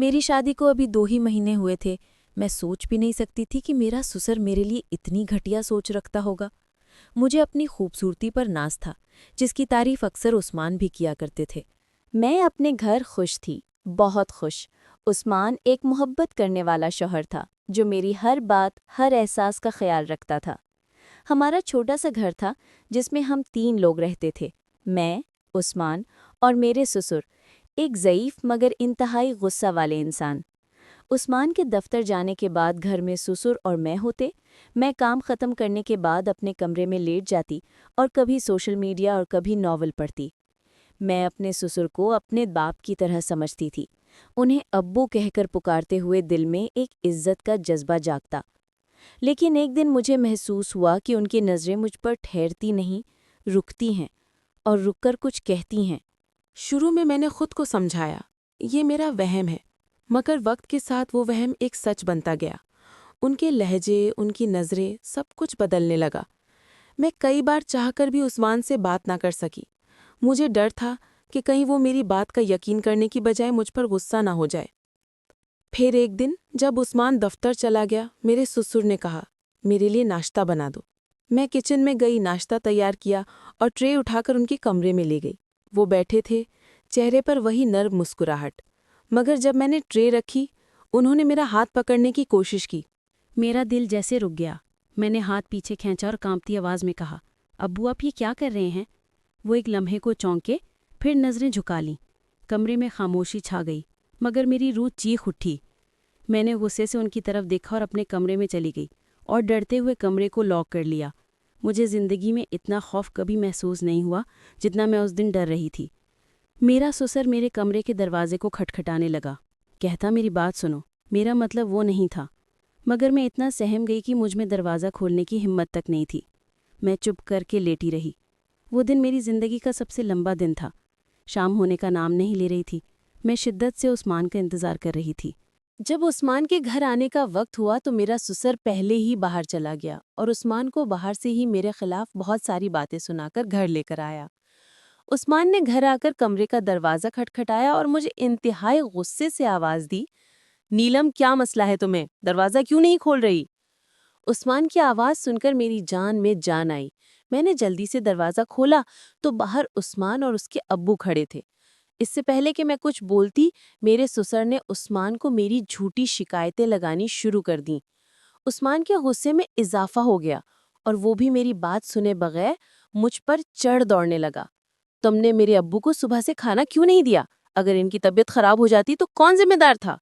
میری شادی کو ابھی 2 ہی مہینے ہوئے تھے۔ میں سوچ بھی نہیں سکتی تھی کہ میرا سسر میرے لیے اتنی گھٹیا سوچ رکھتا ہوگا۔ مجھے اپنی خوبصورتی پر ناز تھا، جس کی تعریف اکثر عثمان بھی کیا کرتے تھے۔ میں اپنے گھر خوش تھی، بہت خوش۔ عثمان ایک محبت کرنے والا شوہر تھا جو میری ہر بات، ہر احساس کا خیال رکھتا تھا۔ ہمارا چھوٹا سا گھر تھا جس میں ہم 3 لوگ رہتے تھے، میں، عثمان اور میرے سسر، ایک ضعیف مگر انتہائی غصہ والے انسان۔ عثمان کے دفتر جانے کے بعد گھر میں سسر اور میں ہوتے۔ میں کام ختم کرنے کے بعد اپنے کمرے میں لیٹ جاتی اور کبھی سوشل میڈیا اور کبھی ناول پڑھتی۔ میں اپنے سسر کو اپنے باپ کی طرح سمجھتی تھی، انہیں ابو کہہ کر پکارتے ہوئے دل میں ایک عزت کا جذبہ جاگتا۔ لیکن ایک دن مجھے محسوس ہوا کہ ان کی نظریں مجھ پر ٹھہرتی نہیں، رکتی ہیں اور رک کر کچھ کہتی ہیں۔ شروع میں نے خود کو سمجھایا یہ میرا وہم ہے، مگر وقت کے ساتھ وہ وہم ایک سچ بنتا گیا۔ ان کے لہجے، ان کی نظریں، سب کچھ بدلنے لگا۔ میں کئی بار چاہ کر بھی عثمان سے بات نہ کر سکی۔ مجھے ڈر تھا کہ کہیں وہ میری بات کا یقین کرنے کی بجائے مجھ پر غصہ نہ ہو جائے۔ پھر ایک دن جب عثمان دفتر چلا گیا، میرے سسر نے کہا، میرے لیے ناشتہ بنا دو۔ میں کچن میں گئی، ناشتہ تیار کیا اور ٹرے اٹھا کر ان کے کمرے میں لے گئی۔ وہ بیٹھے تھے، چہرے پر وہی نرم مسکراہٹ، مگر جب میں نے ٹرے رکھی، انہوں نے میرا ہاتھ پکڑنے کی کوشش کی۔ میرا دل جیسے رک گیا۔ میں نے ہاتھ پیچھے کھینچا اور کانپتی آواز میں کہا، ابو آپ یہ کیا کر رہے ہیں؟ وہ ایک لمحے کو چونکے، پھر نظریں جھکا لیں۔ کمرے میں خاموشی چھا گئی، مگر میری روح چیخ اٹھی۔ میں نے غصے سے ان کی طرف دیکھا اور اپنے کمرے میں چلی گئی اور ڈرتے ہوئے کمرے کو لاک کر لیا۔ مجھے زندگی میں اتنا خوف کبھی محسوس نہیں ہوا جتنا میں اس دن ڈر رہی تھی۔ میرا سسر میرے کمرے کے دروازے کو کھٹکھٹانے لگا، کہتا میری بات سنو۔ میرا مطلب وہ نہیں تھا، مگر میں اتنا سہم گئی کہ مجھ میں دروازہ کھولنے کی ہمت تک نہیں تھی۔ میں چپ کر کے لیٹی رہی۔ وہ دن میری زندگی کا سب سے لمبا دن تھا۔ شام ہونے کا نام نہیں لے رہی تھی۔ میں شدت سے عثمان کا انتظار کر رہی تھی۔ جب عثمان کے گھر آنے کا وقت ہوا تو میرا سسر پہلے ہی باہر چلا گیا اور عثمان کو باہر سے ہی میرے خلاف بہت ساری باتیں سنا کر گھر لے کر آیا۔ عثمان نے گھر آ کر کمرے کا دروازہ کھٹکھٹایا اور مجھے انتہائی غصے سے آواز دی، نیلم کیا مسئلہ ہے تمہیں؟ دروازہ کیوں نہیں کھول رہی؟ عثمان کی آواز سن کر میری جان میں جان آئی۔ میں نے جلدی سے دروازہ کھولا تو باہر عثمان اور اس کے ابو کھڑے تھے۔ اس سے پہلے کہ میں کچھ بولتی، میرے سسر نے عثمان کو میری جھوٹی شکایتیں لگانی شروع کر دیں۔ عثمان کے غصے میں اضافہ ہو گیا اور وہ بھی میری بات سنے بغیر مجھ پر چڑھ دوڑنے لگا۔ تم نے میرے ابو کو صبح سے کھانا کیوں نہیں دیا؟ اگر ان کی طبیعت خراب ہو جاتی تو کون ذمہ دار تھا؟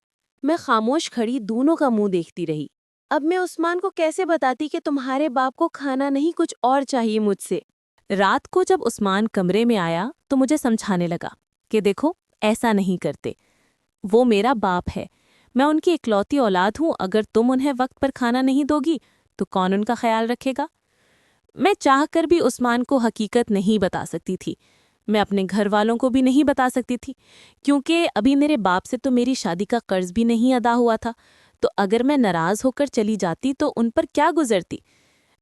میں خاموش کھڑی دونوں کا منہ دیکھتی رہی۔ اب میں عثمان کو کیسے بتاتی کہ تمہارے باپ کو کھانا نہیں کچھ اور چاہیے مجھ سے؟ رات کو جب عثمان کمرے میں آیا تو مجھے سمجھانے لگا کہ دیکھو ایسا نہیں کرتے، وہ میرا باپ ہے، میں ان کی اکلوتی اولاد ہوں، اگر تم انہیں وقت پر کھانا نہیں دو گی تو کون ان کا خیال رکھے گا؟ میں چاہ کر بھی عثمان کو حقیقت نہیں بتا سکتی تھی، میں اپنے گھر والوں کو بھی نہیں بتا سکتی تھی، کیونکہ ابھی میرے باپ سے تو میری شادی کا قرض بھی نہیں ادا ہوا تھا، تو اگر میں ناراض ہو کر چلی جاتی تو ان پر کیا گزرتی؟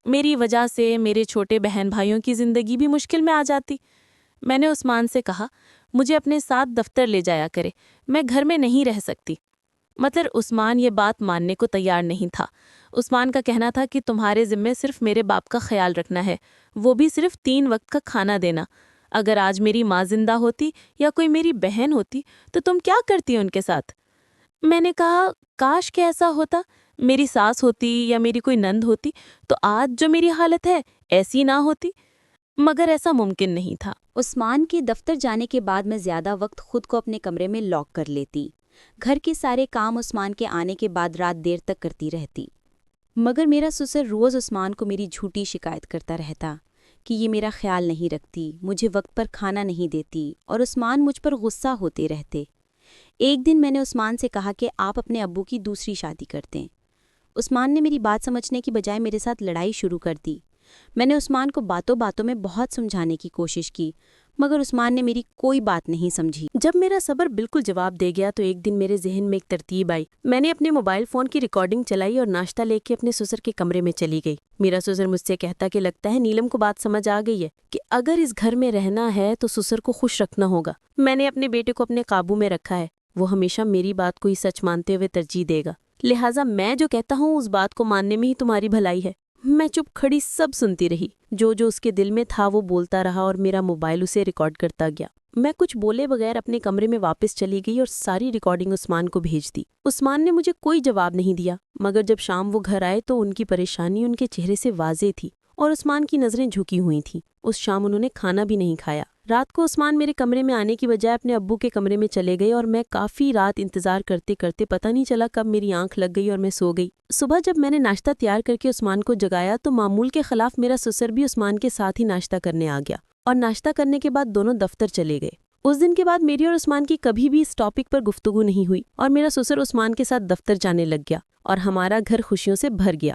میری وجہ سے میرے چھوٹے بہن بھائیوں کی زندگی بھی مشکل میں آ جاتی۔ میں نے عثمان سے کہا مجھے اپنے ساتھ دفتر لے جایا کرے، میں گھر میں نہیں رہ سکتی، مگر عثمان یہ بات ماننے کو تیار نہیں تھا۔ عثمان کا کہنا تھا کہ تمہارے ذمے صرف میرے باپ کا خیال رکھنا ہے، وہ بھی صرف 3 وقت کا کھانا دینا۔ اگر آج میری ماں زندہ ہوتی یا کوئی میری بہن ہوتی تو تم کیا کرتی ان کے ساتھ؟ میں نے کہا کاش کہ ایسا ہوتا، میری ساس ہوتی یا میری کوئی نند ہوتی تو آج جو میری حالت ہے ایسی نہ ہوتی، مگر ایسا ممکن نہیں تھا۔ عثمان کے دفتر جانے کے بعد میں زیادہ وقت خود کو اپنے کمرے میں لاک کر لیتی۔ گھر کے سارے کام عثمان کے آنے کے بعد رات دیر تک کرتی رہتی، مگر میرا سسر روز عثمان کو میری جھوٹی شکایت کرتا رہتا کہ یہ میرا خیال نہیں رکھتی، مجھے وقت پر کھانا نہیں دیتی، اور عثمان مجھ پر غصہ ہوتے رہتے۔ ایک دن میں نے عثمان سے کہا کہ آپ اپنے ابو کی دوسری شادی کر دیں۔ عثمان نے میری بات سمجھنے کی بجائے میرے ساتھ لڑائی شروع کر دی۔ میں نے عثمان کو باتوں باتوں میں بہت سمجھانے کی کوشش کی، مگر عثمان نے میری کوئی بات نہیں سمجھی۔ جب میرا صبر بالکل جواب دے گیا تو ایک دن میرے ذہن میں ایک ترتیب آئی۔ میں نے اپنے موبائل فون کی ریکارڈنگ چلائی اور ناشتہ لے کے اپنے سسر کے کمرے میں چلی گئی۔ میرا سسر مجھ سے کہتا کہ لگتا ہے نیلم کو بات سمجھ آ گئی ہے کہ اگر اس گھر میں رہنا ہے تو سسر کو خوش رکھنا ہوگا۔ میں نے اپنے بیٹے کو اپنے قابو میں رکھا ہے، وہ ہمیشہ میری بات کو ہی سچ مانتے ہوئے ترجیح دے گا، لہٰذا میں جو کہتا ہوں اس بات کو ماننے میں ہی تمہاری بھلائی ہے۔ میں چپ کھڑی سب سنتی رہی، جو اس کے دل میں تھا وہ بولتا رہا اور میرا موبائل اسے ریکارڈ کرتا گیا۔ میں کچھ بولے بغیر اپنے کمرے میں واپس چلی گئی اور ساری ریکارڈنگ عثمان کو بھیج دی۔ عثمان نے مجھے کوئی جواب نہیں دیا، مگر جب شام وہ گھر آئے تو ان کی پریشانی ان کے چہرے سے واضح تھی اور عثمان کی نظریں جھکی ہوئی تھیں۔ اس شام انہوں نے کھانا بھی نہیں کھایا۔ رات کو عثمان میرے کمرے میں آنے کی بجائے اپنے ابو کے کمرے میں چلے گئے اور میں کافی رات انتظار کرتے کرتے پتہ نہیں چلا کب میری آنکھ لگ گئی اور میں سو گئی۔ صبح جب میں نے ناشتہ تیار کر کے عثمان کو جگایا تو معمول کے خلاف میرا سسر بھی عثمان کے ساتھ ہی ناشتہ کرنے آ گیا اور ناشتہ کرنے کے بعد دونوں دفتر چلے گئے۔ اس دن کے بعد میری اور عثمان کی کبھی بھی اس ٹاپک پر گفتگو نہیں ہوئی اور میرا سسر عثمان کے ساتھ دفتر جانے لگ گیا اور ہمارا گھر خوشیوں سے بھر گیا۔